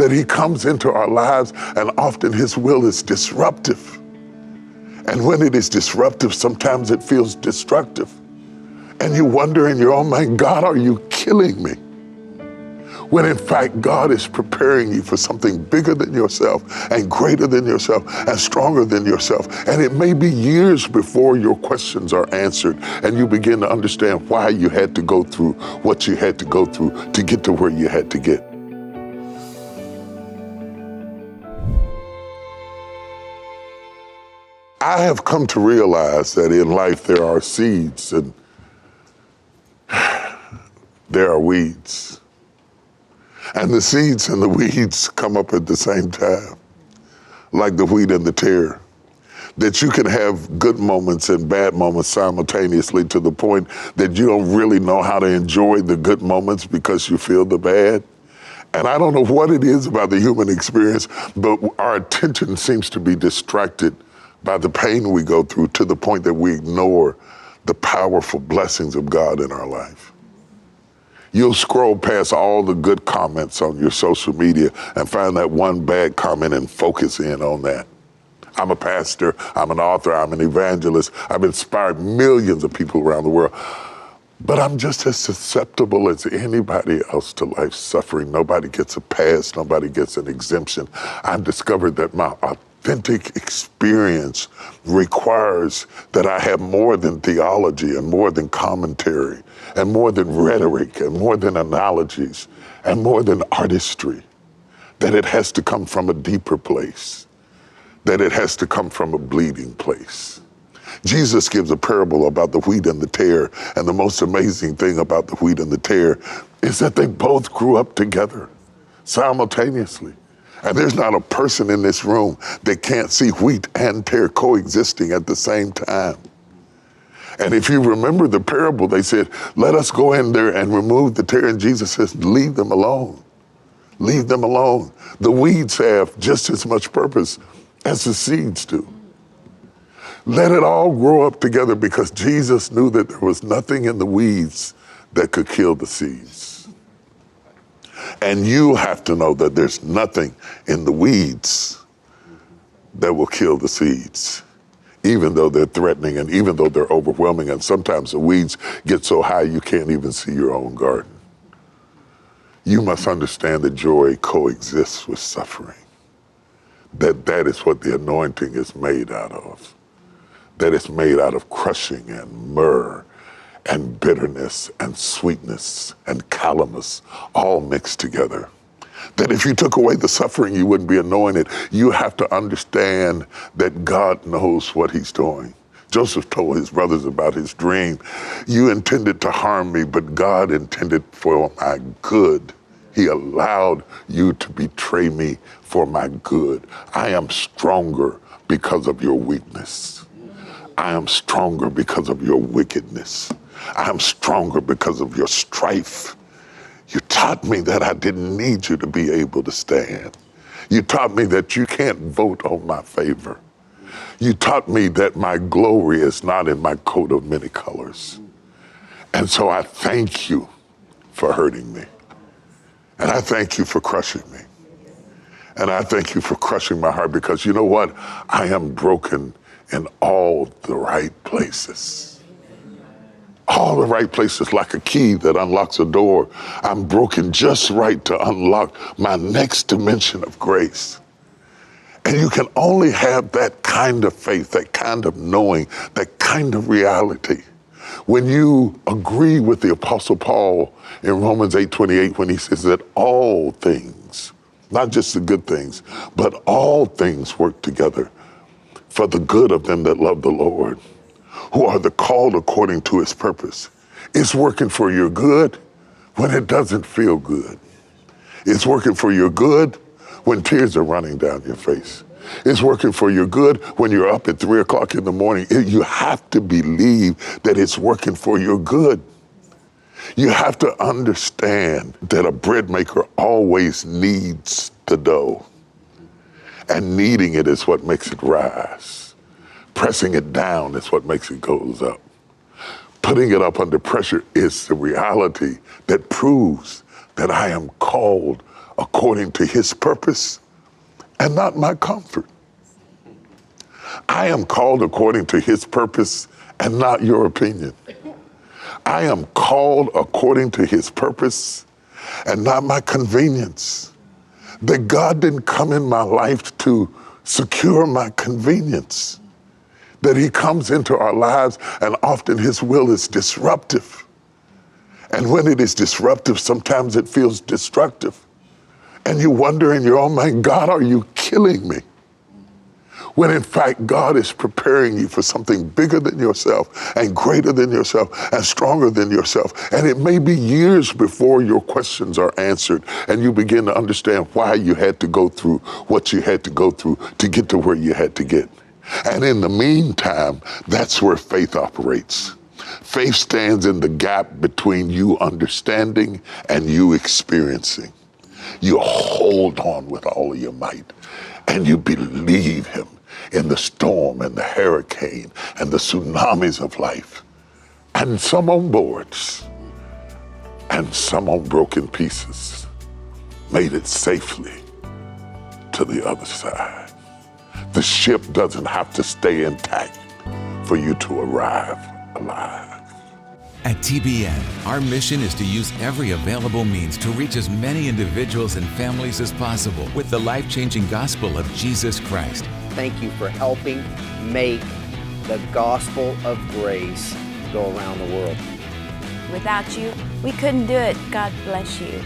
that he comes into our lives, and often his will is disruptive. And when it is disruptive, sometimes it feels destructive. And you wonder in your own mind, God, are you killing me? When in fact, God is preparing you for something bigger than yourself and greater than yourself and stronger than yourself. And it may be years before your questions are answered and you begin to understand why you had to go through what you had to go through to get to where you had to get. I have come to realize that in life there are seeds and there are weeds. And the seeds and the weeds come up at the same time, like the wheat and the tare. That you can have good moments and bad moments simultaneously to the point that you don't really know how to enjoy the good moments because you feel the bad. And I don't know what it is about the human experience, but our attention seems to be distracted by the pain we go through to the point that we ignore the powerful blessings of God in our life. You'll scroll past all the good comments on your social media and find that one bad comment and focus in on that. I'm a pastor, I'm an author, I'm an evangelist. I've inspired millions of people around the world. But I'm just as susceptible as anybody else to life suffering. Nobody gets a pass, nobody gets an exemption. I've discovered that my authentic experience requires that I have more than theology and more than commentary and more than rhetoric and more than analogies and more than artistry, that it has to come from a deeper place, that it has to come from a bleeding place. Jesus gives a parable about the wheat and the tare, and the most amazing thing about the wheat and the tare is that they both grew up together simultaneously. And there's not a person in this room that can't see wheat and tare coexisting at the same time. And if you remember the parable, they said, let us go in there and remove the tare. And Jesus says, leave them alone. Leave them alone. The weeds have just as much purpose as the seeds do. Let it all grow up together because Jesus knew that there was nothing in the weeds that could kill the seeds. And you have to know that there's nothing in the weeds that will kill the seeds, even though they're threatening and even though they're overwhelming. And sometimes the weeds get so high you can't even see your own garden. You must understand that joy coexists with suffering, that is what the anointing is made out of, that it's made out of crushing and myrrh and bitterness and sweetness and calamus all mixed together. That if you took away the suffering, you wouldn't be anointed. You have to understand that God knows what he's doing. Joseph told his brothers about his dream. You intended to harm me, but God intended for my good. He allowed you to betray me for my good. I am stronger because of your weakness. I am stronger because of your wickedness. I am stronger because of your strife. You taught me that I didn't need you to be able to stand. You taught me that you can't vote on my favor. You taught me that my glory is not in my coat of many colors. And so I thank you for hurting me. And I thank you for crushing me. And I thank you for crushing my heart because you know what? I am broken in all the right places. All the right places, like a key that unlocks a door. I'm broken just right to unlock my next dimension of grace. And you can only have that kind of faith, that kind of knowing, that kind of reality when you agree with the Apostle Paul in Romans 8:28 when he says that all things, not just the good things, but all things work together for the good of them that love the Lord, who are the called according to his purpose. It's working for your good when it doesn't feel good. It's working for your good when tears are running down your face. It's working for your good when you're up at 3 o'clock in the morning. You have to believe that it's working for your good. You have to understand that a bread maker always kneads the dough. And kneading it is what makes it rise. Pressing it down is what makes it goes up. Putting it up under pressure is the reality that proves that I am called according to his purpose and not my comfort. I am called according to his purpose and not your opinion. I am called according to his purpose and not my convenience. That God didn't come in my life to secure my convenience. That he comes into our lives, and often his will is disruptive. And when it is disruptive, sometimes it feels destructive. And you wonder in your own mind, God, are you killing me? When in fact, God is preparing you for something bigger than yourself and greater than yourself and stronger than yourself. And it may be years before your questions are answered and you begin to understand why you had to go through what you had to go through to get to where you had to get. And in the meantime, that's where faith operates. Faith stands in the gap between you understanding and you experiencing. You hold on with all of your might and you believe him in the storm and the hurricane and the tsunamis of life, and some on boards and some on broken pieces, made it safely to the other side. The ship doesn't have to stay intact for you to arrive alive. At TBN, our mission is to use every available means to reach as many individuals and families as possible with the life-changing gospel of Jesus Christ. Thank you for helping make the gospel of grace go around the world. Without you, we couldn't do it. God bless you.